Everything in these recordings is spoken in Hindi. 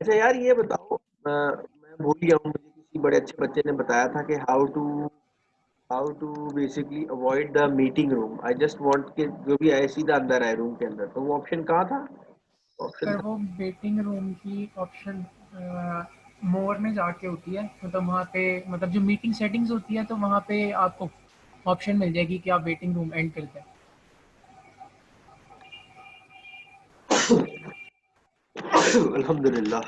अच्छा यार ये बताओ, मैं भूल गया हूँ, मुझे किसी बड़े अच्छे बच्चे ने बताया था कि how to basically avoid the meeting room. I just want कि जो भी आए सीधा अंदर आए रूम के अंदर। तो वो ऑप्शन कहाँ था? ऑप्शन पर था। वो वेटिंग रूम की ऑप्शन मोर में जाके होती है, मतलब वहाँ पे, मतलब जो मीटिंग सेटिंग्स होती है तो वहाँ पे आपको ऑप्शन मिल जाएगी कि आप वेटिंग रूम एंड करते हैं। अल्हम्दुलिल्लाह।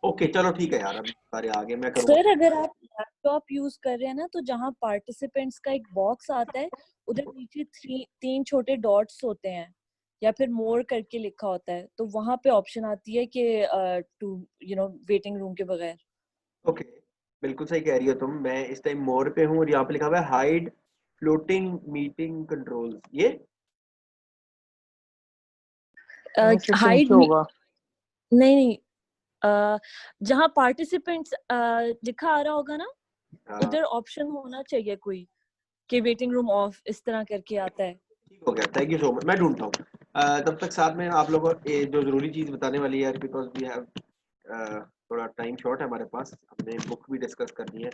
ओके चलो ठीक है यार, अब सारे आगे मैं करूँगा। सर अगर आप लैपटॉप यूज कर रहे हैं ना, तो जहाँ पार्टिसिपेंट्स का एक बॉक्स आता है, उधर नीचे तीन छोटे डॉट्स होते हैं या फिर मोर करके लिखा होता है, तो वहां पे ऑप्शन आती है कि टू वेटिंग रूम के बगैर। ओके, बिल्कुल सही कह रही हो तुम। मैं इस टाइम मोर पे हूँ और यहाँ पे लिखा हुआ है हाइड फ्लोटिंग मीटिंग कंट्रोल्स। ये सेटिंग्स हाइड पे होगा। नहीं नहीं, जहाँ पार्टिसिपेंट्स लिखा आ रहा होगा ना, हाँ, उधर ऑप्शन होना चाहिए कोई कि वेटिंग रूम ऑफ, इस तरह करके आता है। ठीक हो गया, थैंक यू सो मच। मैं ढूंढता हूँ। तब तक साथ में आप लोगों को जो जरूरी चीज बताने वाली है, बिकॉज वी हैव थोड़ा टाइम शॉर्ट है हमारे पास, हमने बुक भी डिस्कस करनी है।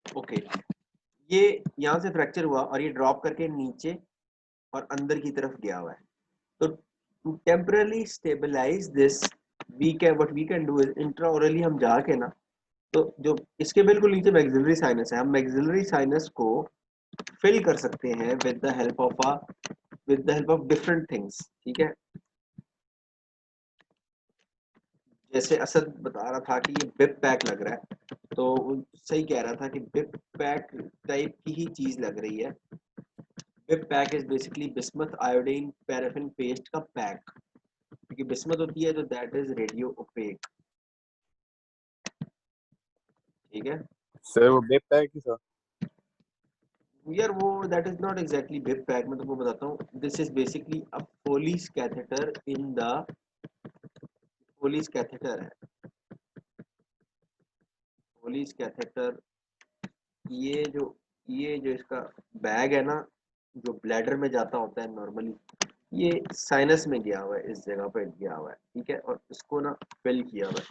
ओके, ये यहाँ से फ्रैक्चर हुआ और ये ड्रॉप करके नीचे और अंदर की तरफ गया हुआ है। तो to temporarily stabilize this, we can what we can do is intraorally हम जाके ना, तो जो इसके बिल्कुल नीचे मैक्सिलरी साइनस है, हम मैक्सिलरी साइनस को फिल कर सकते हैं with the help of different things. ठीक है, जैसे असद बता रहा था कि ये बिप पैक लग रहा है, तो वो सही कह रहा था कि बिप पैक टाइप की ही चीज लग रही है। Beep pack is basically bismuth iodine paraffin paste का पैक, क्योंकि बिस्मथ होती है तो दैट इज रेडियो ओपेक। ठीक है सर वो बेप पैक ही था। यार, वो that is not exactly BIPP pack. मैं तुमको बताता हूँ, this is basically a Foley's catheter in the Foley's catheter है। फोलिस कैथेटर, ये जो इसका बैग है ना, जो ब्लैडर में जाता होता है नॉर्मली, ये साइनस में गया हुआ है, इस जगह पे गया हुआ है। ठीक है, और इसको ना फिल किया हुआ है।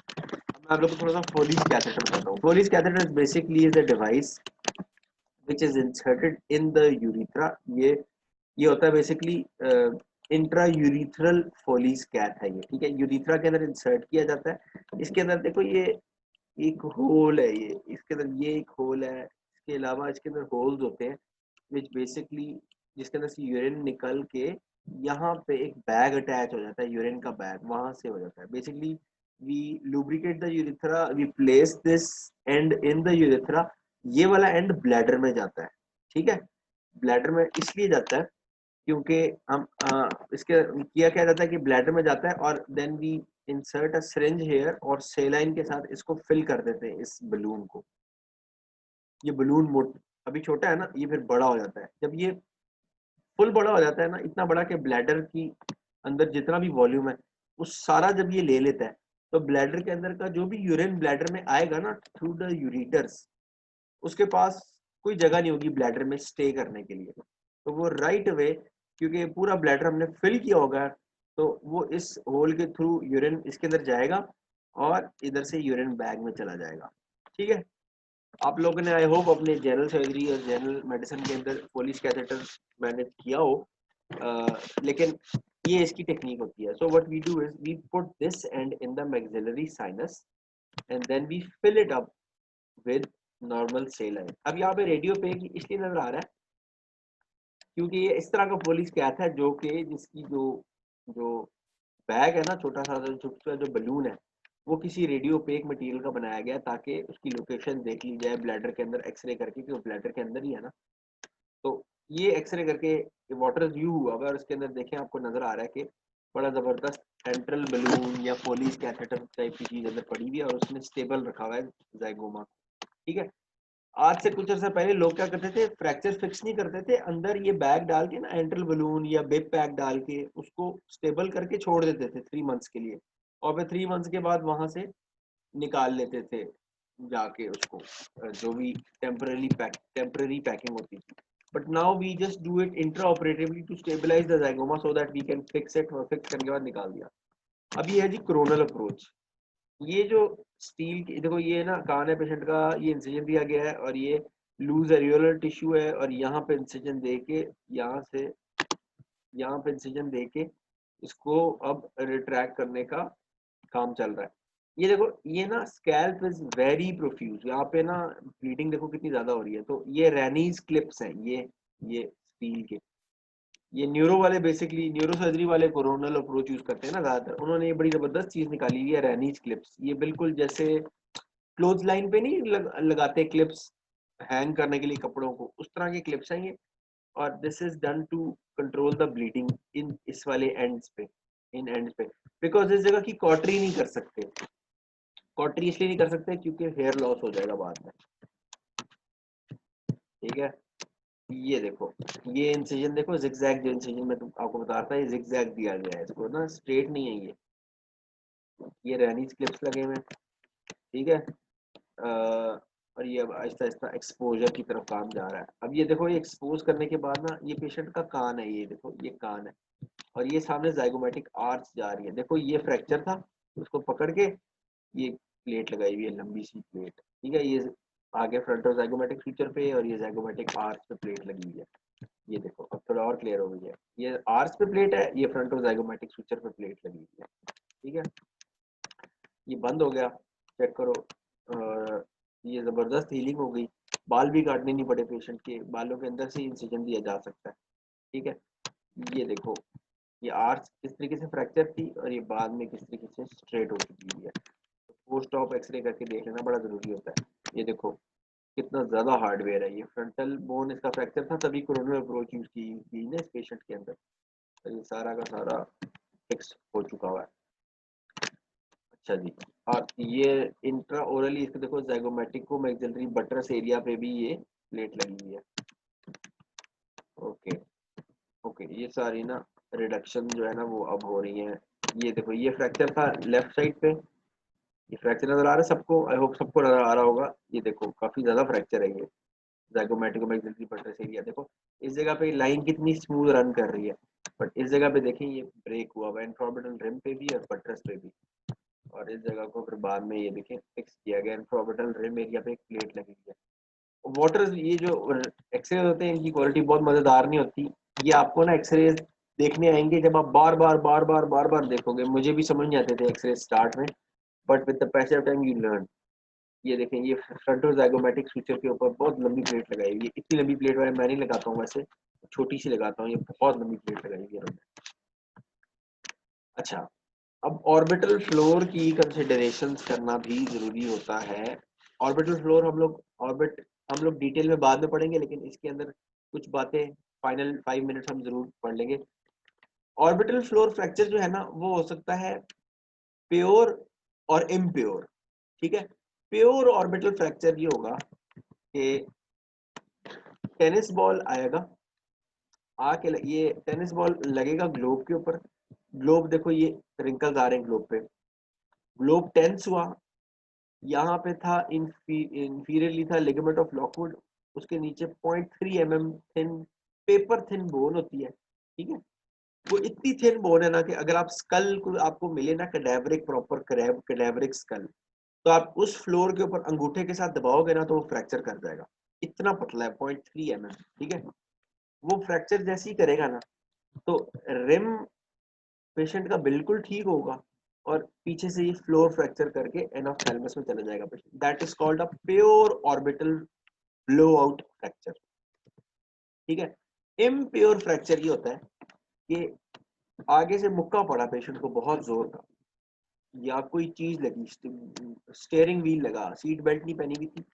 अब मैं आप लोग को थोड़ा सा फोलिस कैथेटर बताता हूँ। Foley's catheter is basically is a device which is inserted in the urethra। ये होता है basically intra urethral Foley's cath है ये। ठीक है, यूरिथ्रा के अंदर इंसर्ट किया जाता है। इसके अंदर देखो, ये एक होल है, ये इसके अंदर ये एक होल है। इसके अलावा इसके अंदर होल्स होते हैं विच बेसिकली, जिसके अंदर से यूरिन निकल के यहाँ पे एक बैग अटैच हो जाता है, यूरिन का बैग वहां से हो जाता है। Basically we lubricate the urethra, we place this end in the urethra. ये वाला एंड ब्लैडर में जाता है। ठीक है, ब्लैडर में इसलिए जाता है क्योंकि हम इसके किया क्या जाता है कि ब्लैडर में जाता है और then we insert a syringe here और सेलाइन के साथ इसको फिल कर देते हैं इस बलून को। ये बलून मोट अभी छोटा है ना, ये फिर बड़ा हो जाता है। जब ये फुल बड़ा हो जाता है ना, इतना बड़ा कि ब्लैडर की अंदर जितना भी वॉल्यूम है वो सारा जब ये ले लेता है, तो ब्लैडर के अंदर का जो भी यूरिन ब्लैडर में आएगा ना थ्रू द यूरिटर्स, उसके पास कोई जगह नहीं होगी ब्लैडर में स्टे करने के लिए। तो वो राइट वे, क्योंकि पूरा ब्लैडर हमने फिल किया होगा, तो वो इस होल के थ्रू यूरिन इसके अंदर जाएगा और इधर से यूरिन बैग में चला जाएगा। ठीक है, आप लोगों ने आई होप अपने जनरल सर्जरी और जनरल मेडिसिन के अंदर पोलिश कैथेटर मैनेज किया हो, लेकिन ये इसकी टेक्निक होती है। So what we do is we put this end in the maxillary sinus and then we fill it up with normal saline. अब यहाँ पे रेडियो पे की इसलिए नजर आ रहा है क्योंकि ये इस तरह का पोलिश कैथ है जो कि जिसकी जो जो बैग है ना, छोटा सा छोटा जो बलून है, वो किसी रेडियो पेक मटेरियल का बनाया गया है ताकि उसकी लोकेशन देख ली जाए ब्लैडर के अंदर एक्सरे करके, क्योंकि ब्लैडर के अंदर ही है ना। तो ये एक्सरे करके वाटर व्यू हुआ हुआ है और उसके अंदर देखें आपको नजर आ रहा है कि बड़ा जबरदस्त सेंट्रल बलून या पोलिस कैथेटर टाइप की चीज अंदर पड़ी हुई है और उसने स्टेबल रखा हुआ है जाइगोमा। ठीक है, आज से कुछ अर्सा पहले लोग क्या करते थे, फ्रैक्चर फिक्स नहीं करते थे, अंदर ये बैग डाल के ना एंट्रल बलून या बेब पैक डाल के उसको स्टेबल करके छोड़ देते थे 3 मंथ्स के लिए, और फिर 3 मंथ्स के बाद वहां से निकाल लेते थे जाके उसको, जो भी टेम्पररी पैकिंग होती थी। but now we just do it intraoperatively to stabilize the zygoma so that we can fix it, और fix करने के बाद निकाल दिया। अब ये है जी कोरोनल अप्रोच। ये जो स्टील की देखो ये ना कान है पेशेंट का, ये इंसिजन दिया गया है और ये लूज एरियोलर टिश्यू है और यहाँ पे इंसिजन दे के यहाँ से यहाँ पे इंसिजन दे के इसको अब रिट्रैक्ट करने का काम चल रहा है। ये देखो ये ना स्कैल्प इज वेरी प्रोफ्यूज, यहाँ पे ना ब्लीडिंग देखो कितनी ज्यादा हो रही है। तो ये रैनीज क्लिप्स हैं, ये स्टील के। ये न्यूरो वाले बेसिकली न्यूरो सर्जरी वाले कोरोनल अप्रोच यूज करते हैं ना ज्यादातर, उन्होंने ये बड़ी जबरदस्त चीज निकाली हुई है रैनीज क्लिप्स। ये बिल्कुल जैसे क्लोज लाइन पे नहीं लगाते क्लिप्स हैंग करने के लिए कपड़ों को, उस तरह के क्लिप्स हैं ये। और this is done to control the bleeding in इस वाले एंड्स पे, इन एंड्स पे, बिकॉज इस जगह की कॉटरी नहीं कर सकते। कॉटरी इसलिए नहीं कर सकते क्योंकि हेयर लॉस हो जाएगा बाद में, ठीक है। ये देखो ये इंसिजन देखो, जिगजैग जो इंसिजन मैं आपको बता रहा था, ये जिगजैग दिया गया है, इसको ना स्ट्रेट नहीं है ये रैनीज क्लिप्स लगे हुए हैं, ठीक है। और ये अब आहिस्ता आहिस्ता एक्सपोजर की तरफ काम जा रहा है। अब ये देखो ये एक्सपोज करने के बाद ना ये पेशेंट का कान है, ये देखो ये कान है और ये सामने जाइगोमेटिक आर्च जा रही है। देखो ये फ्रैक्चर था, उसको पकड़ के ये प्लेट लगाई हुई है, लंबी सी प्लेट, ठीक है। ये आगे फ्रंटल जाइगोमेटिक फीचर पे और ये जाइगोमेटिक आर्च पे प्लेट लगी हुई है। ये देखो अब थोड़ा और क्लियर हो गई है, ये आर्च पे प्लेट है, ये फ्रंटल जाइगोमेटिक फीचर पे प्लेट लगी हुई है, ठीक है। ये बंद हो गया, चेक करो। ये जबरदस्त हीलिंग हो गई, बाल भी काटने नहीं पड़े पेशेंट के, बालों के अंदर से इंसिजन दिया जा सकता है, ठीक है। ये देखो ये आर्च किस तरीके से फ्रैक्चर थी और ये बाद में किस तरीके से स्ट्रेट हो चुकी है। पोस्ट ऑप एक्सरे करके देख लेना बड़ा जरूरी होता है। ये देखो कितना ज्यादा हार्डवेयर है, ये फ्रंटल बोन इसका फ्रैक्चर था तभी कोरोनल अप्रोच यूज की ना इस पेशेंट के अंदर, तो ये सारा का सारा फिक्स हो चुका हुआ है। अच्छा जी, और ये इंट्रा ओरली इसको देखो जाइगोमेटिक को मैक्सिलरी बटरस एरिया पे भी ये प्लेट लगी हुई है। ओके ओके, ये सारी ना रिडक्शन जो है ना वो अब हो रही है। ये देखो ये फ्रैक्चर था लेफ्ट साइड पे, ये फ्रैक्चर नजर आ रहा है सबको, आई होप सबको नजर आ रहा होगा। ये देखो काफी ज्यादा फ्रैक्चर है ये जाइगोमेटिक मैक्सिलरी बटरस एरिया। देखो इस जगह पे लाइन कितनी स्मूथ रन कर रही है, बट इस जगह पे देखें ये ब्रेक हुआ हुआ है इंफ्राऑर्बिटल रिम पे भी और बटरस पे भी। और इस जगह को फिर बाद में ये देखें फिक्स किया गया, इंफ्राऑर्बिटल रिम एरिया पे एक प्लेट लगी हुई है। वाटर ये जो एक्सरे होते हैं इनकी क्वालिटी बहुत मजेदार नहीं होती। ये आपको ना एक्सरे देखने आएंगे जब आप बार बार देखोगे। मुझे भी समझ नहीं आते थे एक्सरे स्टार्ट में, but with the passage of time you learn. ये देखें ये फ्रंटल जाइगोमेटिक स्विचर के ऊपर बहुत लंबी प्लेट लगाई हुई है। इतनी लंबी प्लेट वाले मैं नहीं लगाता हूँ, वैसे छोटी सी लगाता हूँ, ये बहुत लंबी प्लेट लगाई हुई है। अच्छा, अब ऑर्बिटल फ्लोर की कंसिडरेशंस करना भी जरूरी होता है। ऑर्बिटल फ्लोर हम लोग डिटेल में बाद में पढ़ेंगे, लेकिन इसके अंदर कुछ बातें फाइनल 5 मिनट हम जरूर पढ़ लेंगे। ऑर्बिटल फ्लोर फ्रैक्चर जो है ना वो हो सकता है प्योर और इम्प्योर, ठीक है। प्योर ऑर्बिटल फ्रैक्चर ये होगा कि टेनिस बॉल आएगा, आके ये टेनिस बॉल लगेगा ग्लोब के ऊपर। ग्लोब देखो ये रिंकल्स आ रहे हैं ग्लोब पे, ग्लोब टेंस हुआ, यहाँ पे था इंफीरियरली था लिगामेंट ऑफ लॉकवुड, उसके नीचे 0.3 mm thin paper thin bone होती है, ठीक है। वो इतनी थिन बोन है ना कि अगर आप स्कल को आपको मिले ना कैडेवरिक प्रॉपर कैडेवरिक स्कल, तो आप उस फ्लोर के ऊपर अंगूठे के साथ दबाओगे ना तो वो फ्रैक्चर कर जाएगा। इतना पतला है 0.3 mm, ठीक है। वो फ्रैक्चर जैसे ही करेगा ना तो रिम पेशेंट का बिल्कुल ठीक होगा और पीछे से ये फ्लोर फ्रैक्चर करके एनाफथैलेमस में चला जाएगा patient. That is called a pure orbital blow out fracture, ठीक है। इम्प्योर फ्रैक्चर ये होता है कि आगे से मुक्का पड़ा पेशेंट को बहुत जोर का, या कोई चीज लगी, स्टीयरिंग व्हील लगा, सीट बेल्ट नहीं पहनी हुई थी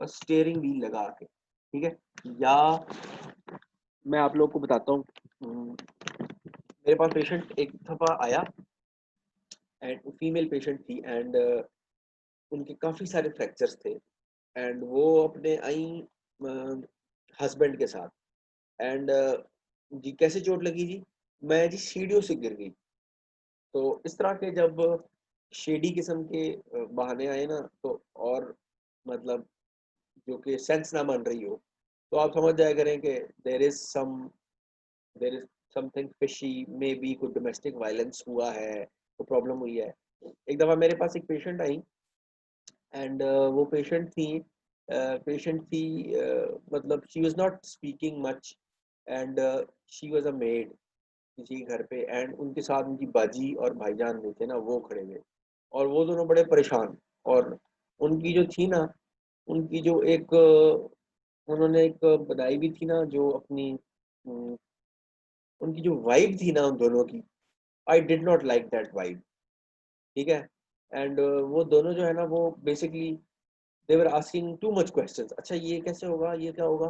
और स्टीयरिंग व्हील लगा के, ठीक है। या मैं आप लोग को बताता हूँ, मेरे पास पेशेंट एक दफा आया एंड फीमेल पेशेंट थी एंड उनके काफी सारे फ्रैक्चर्स थे एंड वो अपने आई हस्बैंड के साथ एंड जी कैसे चोट लगी जी, मैं जी सीढ़ियों से गिर गई। तो इस तरह के जब शेडी किस्म के बहाने आए ना तो, और मतलब जो कि सेंस ना मान रही हो, तो आप समझ जाया करें कि there is something fishy, maybe कोई डोमेस्टिक वायलेंस हुआ है, तो प्रॉब्लम हुई है। एक दफ़ा मेरे पास एक पेशेंट आई एंड वो पेशेंट थी मतलब she was not speaking much and she was a made किसी के घर पे एंड उनके साथ उनकी बाजी और भाईजान जो थे ना वो खड़े थे और वो दोनों बड़े परेशान। और उनकी जो थी ना, उनकी जो एक उन्होंने एक बनाई भी थी ना जो अपनी उनकी जो वाइब थी ना उन दोनों की, I did not like that vibe. ठीक है। एंड वो दोनों जो है ना वो basically they were asking too much questions. अच्छा ये कैसे होगा, ये क्या होगा?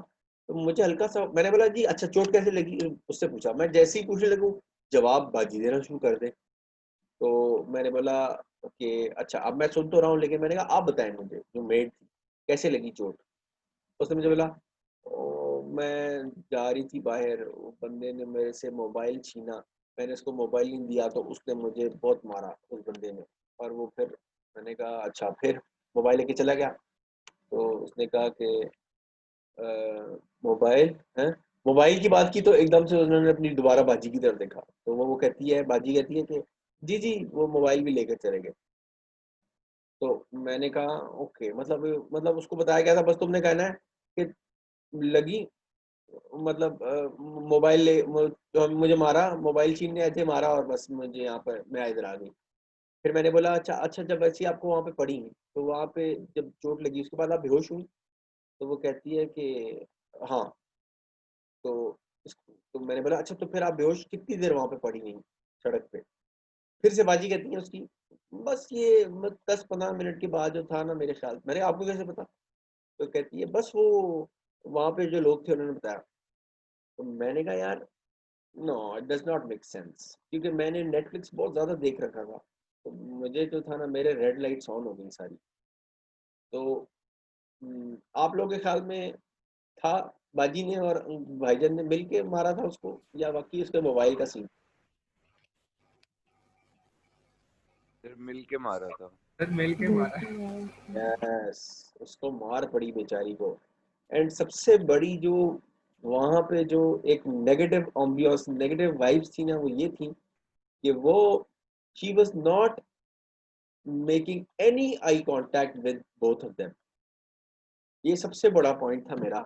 तो मुझे हल्का सा मैंने बोला जी अच्छा चोट कैसे लगी, उससे पूछा। मैं जैसे ही पूछने लगूं जवाब बाजी देना शुरू कर दे। तो मैंने बोला कि अच्छा अब मैं सुन तो रहा हूँ लेकिन मैंने कहा आप बताएं मुझे जो मेड थी कैसे लगी चोट। उसने मुझे बोला मैं जा रही थी बाहर, वो बंदे ने मेरे से मोबाइल छीना, मैंने उसको मोबाइल नहीं दिया तो उसने मुझे बहुत मारा उस बंदे ने। और वो फिर मैंने कहा अच्छा फिर मोबाइल लेके चला गया। तो उसने कहा कि मोबाइल है, मोबाइल की बात की तो एकदम से उन्होंने अपनी दोबारा बाजी की तरफ देखा। तो वो कहती है, बाजी कहती है कि जी जी वो मोबाइल भी लेकर चले गए। तो मैंने कहा ओके, मतलब उसको बताया गया था बस तुमने कहना है कि लगी, मतलब मोबाइल जो मुझे मारा, मोबाइल छीनने ऐसे मारा और बस मुझे यहाँ पर मैं इधर आ गई। फिर मैंने बोला अच्छा अच्छा जब ऐसी आपको वहाँ पे पड़ी तो वहाँ पे जब चोट लगी उसके बाद आप बेहोश हुई? तो वो कहती है कि हाँ। तो तो मैंने बोला अच्छा तो फिर आप बेहोश कितनी देर वहाँ पे पड़ी रहीं सड़क पे? फिर से बाजी कहती है उसकी बस ये 10-15 मिनट के बाद जो था ना मेरे ख्याल। मैंने आपको कैसे पता? तो कहती है बस वो वहाँ पे जो लोग थे उन्होंने बताया। तो मैंने कहा यार no it does not make sense, क्योंकि मैंने नेटफ्लिक्स बहुत ज़्यादा देख रखा था। तो मुझे जो था ना मेरे रेड लाइट्स ऑन हो गई सारी। तो आप लोगों के ख्याल में था बाजी ने और भाईजान ने मिल के मारा था उसको या वाकई उसके मोबाइल का सीन? फिर मिल के मारा था। सर मिल के मारा। यस, उसको मार पड़ी बेचारी को। एंड सबसे बड़ी जो वहां पे जो एक नेगेटिव एम्बियंस नेगेटिव वाइब्स थी ना वो ये थी कि वो she was not making any eye contact with both of them. ये सबसे बड़ा पॉइंट था मेरा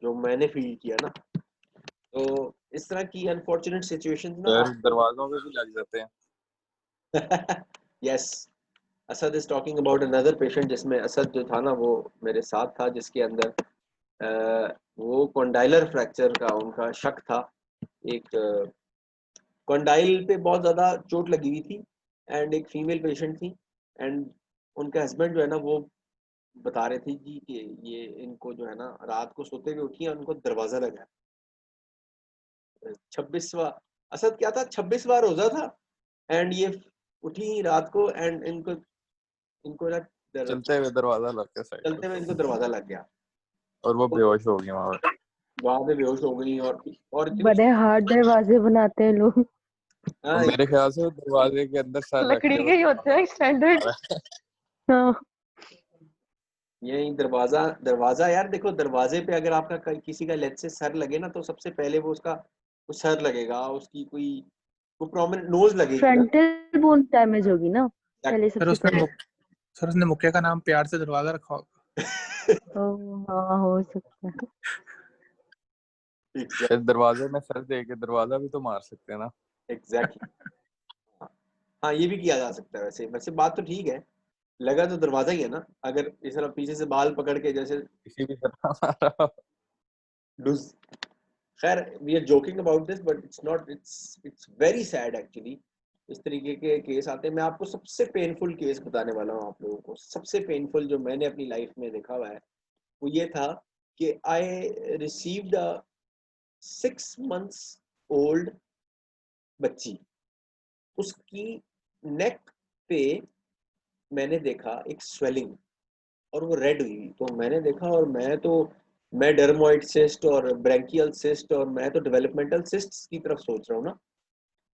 जो मैंने फील किया ना। तो इस तरह की अनफॉर्चुनेट सिचुएशंस ना यार आप दरवाजों पे भी लग जाते हैं। Yes. Asad is talking about another patient जिसमें असद जो था ना वो मेरे साथ था, जिसके अंदर वो कॉन्डाइलर फ्रैक्चर का उनका शक था। एक कॉन्डाइल पे बहुत ज़्यादा चोट लगी हुई थी एंड एक फीमेल पेशेंट थी। एंड उनके हस्बैंड जो है ना वो बता रहे थे जी कि ये इनको जो है ना रात को सोते हुए उठी है उनको दरवाज़ा लगा है। 26वां असद क्या था, 26वां रोज़ा था एंड ये उठी रात को एंड इनको इनको ना चलते हुए दरवाजा लग गया साइड चलते हुए पे इनको दरवाज़ा लग गया। और वो तो बेहोश हो गई वहां पे। वहां पे बेहोश हो गई और इतनी बड़े हार्ड दरवाजे बनाते हैं लोग। और हाँ मेरे ख्याल से वो दरवाजे के अंदर सर रख के लकड़ी के ही होते हैं स्टैंडर्ड। हाँ यही दरवाजा दरवाजा यार देखो, दरवाजे पे अगर आपका किसी का लेट से सर लगे ना तो सबसे पहले वो उसका कुछ सर लगेगा, उसकी कोई प्रोमिनेंट नोज लगेगी ना। फ्रंटल बोन डैमेज होगी ना पहले, सर सबसे उसने पहले। सर उसने मुक्के का नाम प्यार से दरवाजा रखा होगा। ओह हाँ हो सकता है। फिर दरवाजे में सर दे के दरवाजा भी तो मार सकते हैं ना। एग्जैक्टली। हाँ ये भी किया जा सकता है। वैसे वैसे बात तो ठीक है, लगा तो दरवाजा ही है ना। अगर इस तरह पीछे से बाल पकड़ के जैसे किसी भी तरह मारा। डुस। खैर we are joking about this but it's not, it's very sad actually. इस तरीके के केस आते हैं। मैं आपको सबसे पेनफुल केस बताने वाला हूँ आप लोगों को। सबसे पेनफुल जो मैंने अपनी लाइफ में देखा हुआ है वो ये था कि I received a 6 months old बच्ची। उसकी नेक पे मैंने देखा एक स्वेलिंग और वो रेड हुई। तो मैंने देखा और मैं डर्मोइड सिस्ट और ब्रैंकियल सिस्ट और मैं तो डेवलपमेंटल सिस्ट की तरफ सोच रहा हूँ ना।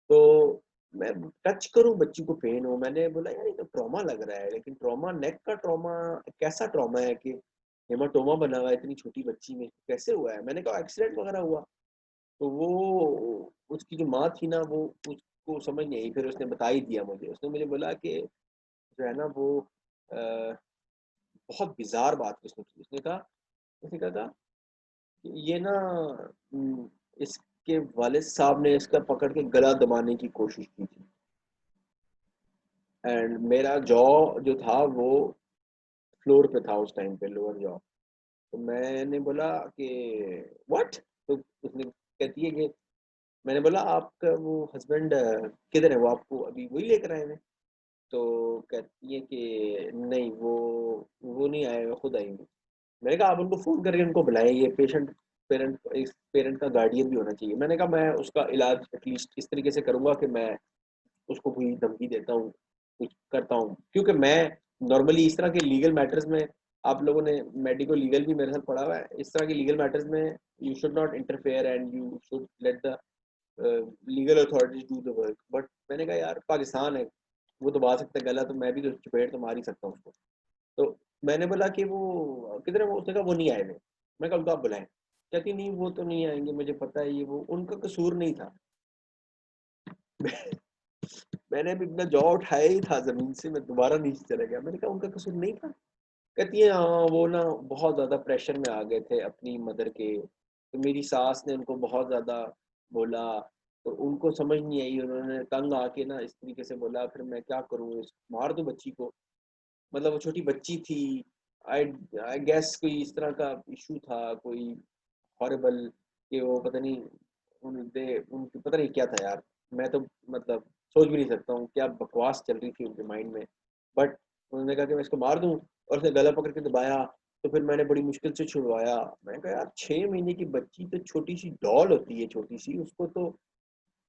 तो मैं टच करूं बच्ची को पेन हो, मैंने बोला यार ये तो ट्रॉमा लग रहा है। लेकिन ट्रॉमा नेक का ट्रॉमा कैसा ट्रॉमा है कि हेमाटोमा बना हुआ है इतनी छोटी बच्ची में, कैसे हुआ है? मैंने कहा एक्सीडेंट वगैरह हुआ। तो वो उसकी जो माँ थी ना, वो उसको समझ नहीं आई, फिर उसने बता ही दिया मुझे। उसने मुझे बोला कि जो है ना वो बहुत बिजार बात उसने की। उसने कहा था कि ये ना इसके वालिद साहब ने इसका पकड़ के गला दबाने की कोशिश की थी, एंड मेरा जॉ जो था वो फ्लोर पे था उस टाइम पे, लोअर जॉ। तो मैंने बोला कि व्हाट? तो उसने कहती है कि मैंने बोला आपका वो हस्बैंड किधर है, वो आपको अभी वही लेकर आए हैं? तो कहती है कि नहीं, वो नहीं आए, वो खुद आएंगे। मैंने कहा आप उनको फ़ोन करके उनको बुलाएं, ये पेरेंट इस पेरेंट का गार्डियन भी होना चाहिए। मैंने कहा मैं उसका इलाज एटलीस्ट इस तरीके से करूँगा कि मैं उसको कोई धमकी देता हूँ, कुछ करता हूँ, क्योंकि मैं नॉर्मली इस तरह के लीगल मैटर्स में, आप लोगों ने मेडिको लीगल भी मेरे साथ पढ़ा हुआ है, इस तरह के लीगल मैटर्स में you should not interfere and you should let the legal authorities do the work. But मैंने कहा यार पाकिस्तान है, वो दबा सकता है गला, तो मैं भी तो चपेट तो मार ही सकता हूँ उसको। तो मैंने बोला कि वो किधर है? वो उसने कहा वो नहीं आए हुए। मैं कहा उनको आप बुलाएं। कहती नहीं वो तो नहीं आएंगे, मुझे पता है, ये वो उनका कसूर नहीं था। मैंने भी अपना जॉ उठाया ही था जमीन से, मैं दोबारा नीचे चला गया। मैंने कहा उनका कसूर नहीं था? कहती है हाँ, वो ना बहुत ज़्यादा प्रेशर में आ गए थे अपनी मदर के, तो मेरी सास ने उनको बहुत ज़्यादा बोला, तो उनको समझ नहीं आई, उन्होंने तंग आके ना इस तरीके से बोला, फिर मैं क्या करूँ, मार दूँ बच्ची को? मतलब वो छोटी बच्ची थी। आई आई गेस कोई इस तरह का इशू था, कोई हॉरिबल, कि वो पता नहीं उनकी पता नहीं क्या था यार। मैं तो मतलब सोच भी नहीं सकता हूँ क्या बकवास चल रही थी उनके माइंड में। बट उन्होंने कहा कि मैं इसको मार दूँ, और उसने गला पकड़ के दबाया। तो फिर मैंने बड़ी मुश्किल से छुड़वाया। मैंने कहा यार 6 महीने की बच्ची तो छोटी सी डॉल होती है, छोटी सी, उसको तो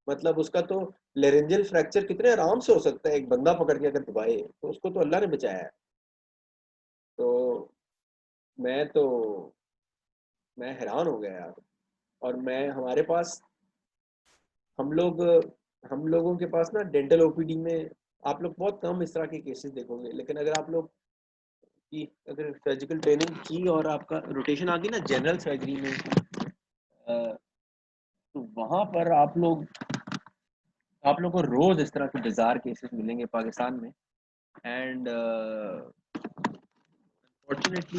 मतलब उसका तो लेरेंजियल फ्रैक्चर कितने आराम से हो सकता है, एक बंदा पकड़ के अगर दबाए, तो उसको तो अल्लाह ने बचाया है। तो मैं तो मैं हैरान हो गया यार। और मैं हमारे पास हम लोग हम लोगों के पास ना डेंटल ओपीडी में आप लोग बहुत कम इस तरह के केसेस देखोगे, लेकिन अगर आप लोग की अगर सर्जिकल ट्रेनिंग की और आपका रोटेशन आ गई ना जनरल सर्जरी में, तो वहाँ पर आप लोग को रोज इस तरह के बिजार केसेस मिलेंगे पाकिस्तान में। एंड अनफॉर्चुनेटली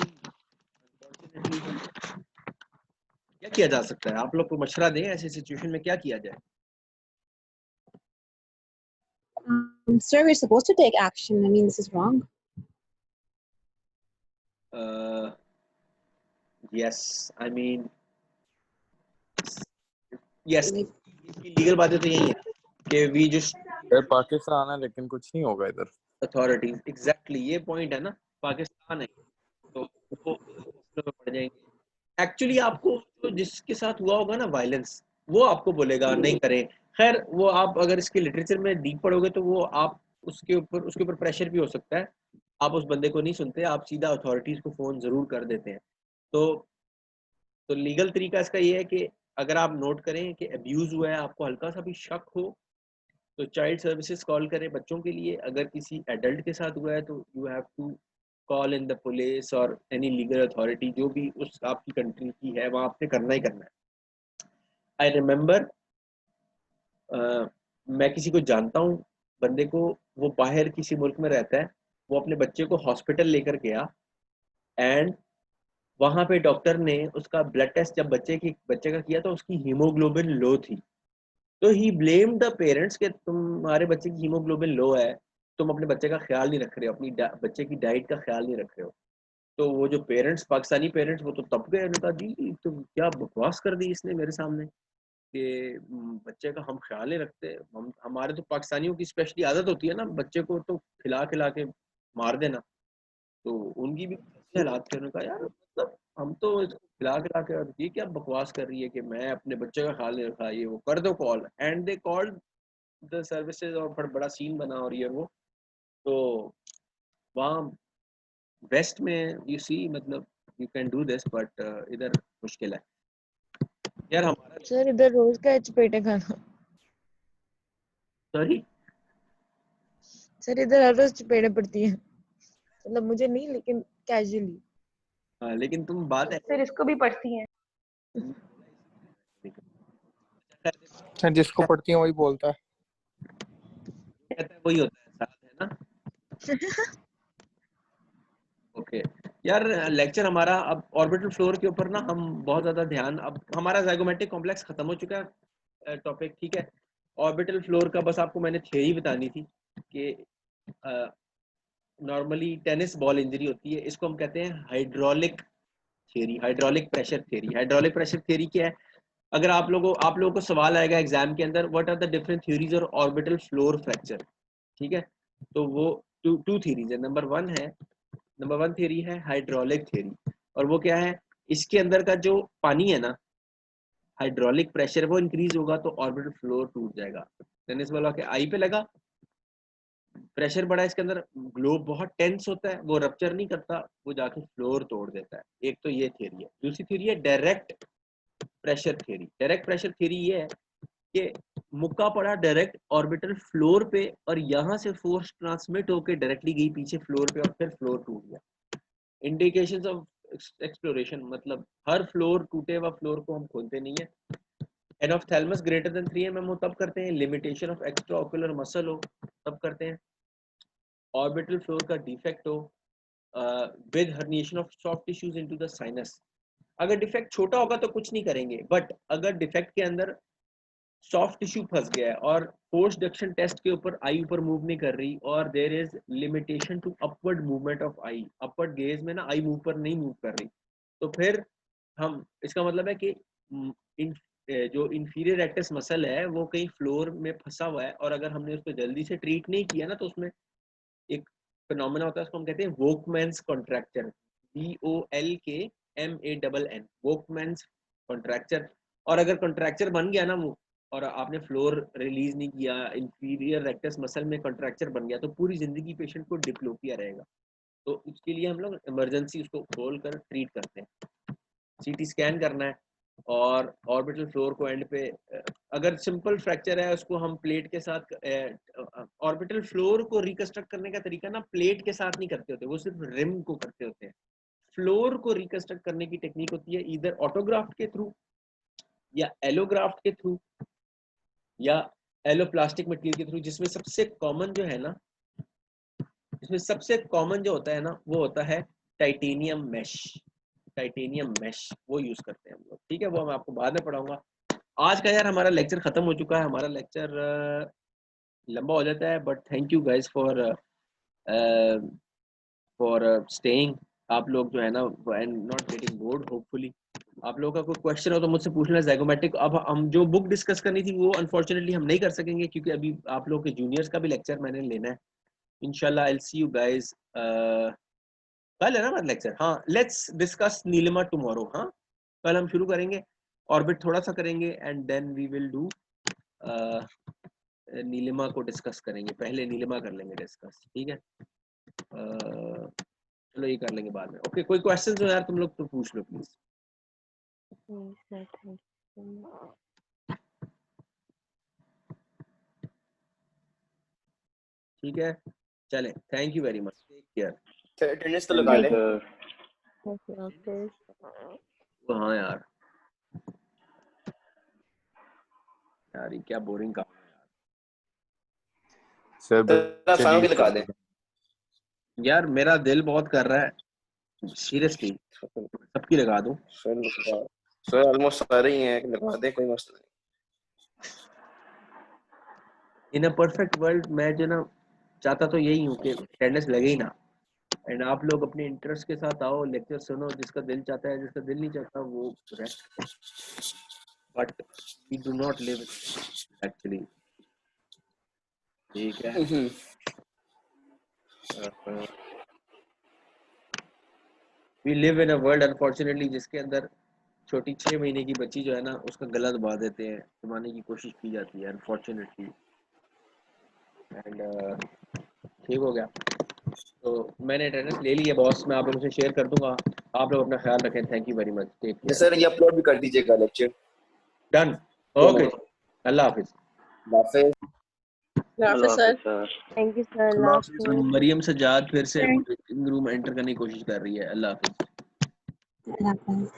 क्या किया जा सकता है? आप लोग को मशवरा दें ऐसी सिचुएशन में क्या किया जाए? Sir, we're supposed to take action. I mean, this is wrong. Yes, I mean, yes, legal बातें तो यही है कि वी जस्ट यार पाकिस्तान है लेकिन कुछ नहीं होगा इधर। अथॉरिटीज, एग्जैक्टली ये पॉइंट है ना, पाकिस्तान है तो वो मसलों में पड़ जाएंगे। एक्चुअली आपको जो जिसके साथ हुआ होगा ना वायलेंस, वो आपको बोलेगा नहीं करें। खैर वो आप अगर इसके लिटरेचर में डीप पढ़ोगे तो वो आप उसके ऊपर प्रेशर भी हो सकता है। आप उस बंदे को नहीं सुनते, आप सीधा अथॉरिटीज को फोन जरूर कर देते हैं। तो लीगल तरीका इसका ये है कि अगर आप नोट करें कि अब्यूज हुआ है, आपको हल्का सा भी शक हो, तो चाइल्ड सर्विसेज कॉल करें बच्चों के लिए। अगर किसी एडल्ट के साथ हुआ है तो you have to call in the police और एनी लीगल अथॉरिटी जो भी उस आपकी कंट्री की है, वहाँ आपने करना ही करना है। आई रिमेम्बर मैं किसी को जानता हूँ, बंदे को, वो बाहर किसी मुल्क में रहता है, वो अपने बच्चे को हॉस्पिटल लेकर गया, एंड वहाँ पे डॉक्टर ने उसका ब्लड टेस्ट जब बच्चे का किया तो उसकी हीमोग्लोबिन लो थी। तो ही ब्लेम द पेरेंट्स कि तुम्हारे बच्चे की हीमोग्लोबिन लो है, तुम अपने बच्चे का ख्याल नहीं रख रहे हो, अपनी बच्चे की डाइट का ख्याल नहीं रख रहे हो। तो वो जो पेरेंट्स, पाकिस्तानी पेरेंट्स, वो तो तब गए, उन्होंने कहा जी तुम क्या बकवास कर दी इसने मेरे सामने कि बच्चे का हम ख्याल नहीं रखते। हम हमारे तो पाकिस्तानियों की स्पेशली आदत होती है ना बच्चे को तो खिला खिला के मार देना। तो उनकी भी ऐसे हालात थे। उन्होंने कहा यार मतलब हम तो इसको खिला खिला के, और ये क्या बकवास कर रही है कि मैं अपने बच्चे का ख्याल नहीं रखा, ये वो कर दो call. And they called the services और फिर बड़ा सीन बना, और ये वो। तो वहाँ वेस्ट में यू सी मतलब you can do this, but इधर मुश्किल है यार हमारा। सर इधर रोज का चपेटे खाना। सॉरी, सर इधर हर रोज चपेटे पड़ती हैं, मतलब मुझे नहीं लेकिन कैजुअली। हाँ, लेकिन तुम बात फिर इसको भी पढ़ती हैं। अच्छा, जिसको पढ़ती है वही बोलता है। कहता है वही होता है, साथ है ना। ओके यार, लेक्चर हमारा अब ऑर्बिटल फ्लोर के ऊपर ना हम बहुत ज्यादा ध्यान, अब हमारा ज़ाइगोमेट्रिक कॉम्प्लेक्स खत्म हो चुका है टॉपिक, ठीक है। ऑर्बिटल फ्लोर का बस आपको मैंने थ्योरी बतानी थी कि नॉर्मली टेनिस बॉल इंजरी होती है, इसको हम कहते हैं hydraulic theory, hydraulic pressure theory. Hydraulic pressure theory क्या है? अगर आप लोगों को सवाल आएगा एग्जाम के अंदर, what are the different theories और ऑर्बिटल फ्लोर फ्रैक्चर, ठीक है, तो वो टू थ्योरीज है। नंबर वन थ्योरी है हाइड्रोलिक थ्योरी, और वो क्या है, इसके अंदर का जो पानी है ना, हाइड्रोलिक प्रेशर वो इंक्रीज होगा तो ऑर्बिटल फ्लोर टूट जाएगा। टेनिस बॉल के आई पे लगा, प्रेशर बढ़ा, इसके अंदर ग्लोब बहुत टेंस होता है, वो रप्चर नहीं करता, वो जाके फ्लोर तोड़ देता है। एक तो ये थ्योरी है। दूसरी थ्योरी है direct pressure theory. Direct pressure theory ये है कि मुक्का पड़ा डायरेक्ट ऑर्बिटल फ्लोर पे और यहाँ से फोर्स ट्रांसमिट होकर डायरेक्टली गई पीछे फ्लोर पे और फिर फ्लोर टूट गया। इंडिकेशंस ऑफ एक्सप्लोरेशन, मतलब हर फ्लोर टूटे हुआ फ्लोर को हम खोलते नहीं है। एनॉफ्थैल्मस ग्रेटर देन 3 mm हो तब करते हैं, limitation of extra ocular muscle हो तब करते हैं, ऑर्बिटल फ्लोर का डिफेक्ट हो, with herniation of soft tissues into the sinus. अगर डिफेक्ट छोटा होगा तो कुछ नहीं करेंगे, बट अगर डिफेक्ट के अंदर सॉफ्ट टिश्यू फंस गया है और फोर्स डिडक्शन टेस्ट के ऊपर आई ऊपर मूव नहीं कर रही और there is limitation to upward movement of eye, upward gaze में ना आई मूव पर नहीं मूव कर रही, तो फिर हम, इसका मतलब है कि जो इंफीरियर रेक्टस मसल है वो कहीं फ्लोर में फंसा हुआ है, और अगर हमने उसको जल्दी से ट्रीट नहीं किया ना तो उसमें एक फिनोमेना होता है, उसको हम कहते हैं वोकमैन्स कॉन्ट्रैक्चर, VOLKMANN, वोकमैन्स कॉन्ट्रैक्चर। और अगर कॉन्ट्रैक्चर बन गया ना वो, और आपने फ्लोर रिलीज नहीं किया, इंफीरियर रेक्टस मसल में कॉन्ट्रैक्चर बन गया, तो पूरी जिंदगी पेशेंट को डिप्लोपिया रहेगा। तो उसके लिए हम लोग इमरजेंसी उसको खोल कर ट्रीट करते हैं, CT स्कैन करना है, और ऑर्बिटल फ्लोर को एंड पे, अगर सिंपल फ्रैक्चर है उसको हम प्लेट के साथ, ऑर्बिटल फ्लोर को रिकंस्ट्रक्ट करने का तरीका ना प्लेट के साथ नहीं करते होते, वो सिर्फ रिम को करते होते हैं। फ्लोर को रिकंस्ट्रक्ट करने की टेक्निक होती है इधर ऑटोग्राफ्ट के थ्रू या एलोग्राफ्ट के थ्रू या एलोप्लास्टिक मटेरियल के थ्रू, जिसमें सबसे कॉमन जो है ना, इसमें सबसे कॉमन जो होता है ना वो होता है टाइटेनियम मैश। टाइटेनियम मैश वो यूज करते हैं हम लोग, ठीक है, वो मैं आपको बाद में पढ़ाऊंगा। आज का यार हमारा लेक्चर खत्म हो चुका है, हमारा लेक्चर लंबा हो जाता है, but thank you guys for staying. आप लोग जो है ना and not getting bored, hopefully आप लोगों का कोई क्वेश्चन हो तो मुझसे पूछना। ज़ाइगोमेट्रिक अब हम जो बुक डिस्कस करनी थी वो अनफॉर्चुनेटली हम नहीं कर सकेंगे, क्योंकि अभी आप लोग के जूनियर्स का भी लेक्चर मैंने लेना है। इंशाल्लाह I will see you guys, कल है ना हमारा लेक्चर, हाँ, लेट्स डिस्कस नीलिमा टुमारो। हाँ, कल हम शुरू करेंगे, ऑर्बिट थोड़ा सा करेंगे and then we will do नीलिमा को डिस्कस करेंगे, पहले नीलिमा कर लेंगे डिस्कस, ठीक है। चलो ये कर लेंगे बाद में। ओके, कोई क्वेश्चन हो यार तुम लोग तो पूछ लो प्लीज। ठीक है, चले, thank you very much, take care. Attendance तो लगा दे। हाँ यार, यार ये क्या बोरिंग काम है सर तेरा सारों की लगा दे। यार, मेरा दिल बहुत कर रहा है सीरियसली, सबकी लगा दूं। सर ऑलमोस्ट सारे ही हैं, लगा दे, कोई मसला नहीं। इन अ परफेक्ट वर्ल्ड मैं जो ना चाहता तो यही हूँ कि अटेंडेंस लगे ही ना, एंड आप लोग अपने इंटरेस्ट के साथ आओ, लेक्चर सुनो, जिसका दिल चाहता है, जिसका दिल नहीं चाहता वो rest. But we do not live actually, ठीक है। We live in a world unfortunately जिसके अंदर छोटी 6 महीने की बच्ची जो है ना उसका गला दबा देते हैं, दबाने की कोशिश की जाती है अनफॉर्चुनेटली, एंड ठीक हो गया। तो मैंने अटेंडेंस ले ली है बॉस, मैं आप लोगों से शेयर कर दूंगा, आप लोग अपना ख्याल रखें, thank you very much, take care. Sir ये अपलोड भी कर दीजिएगा लेक्चर। डन, ओके, अल्लाह हाफिज। Sir. Thank you sir. Mariam Sajjad फिर से रूम एंटर करने की कोशिश कर रही है, अल्लाह हाफिज। It happens.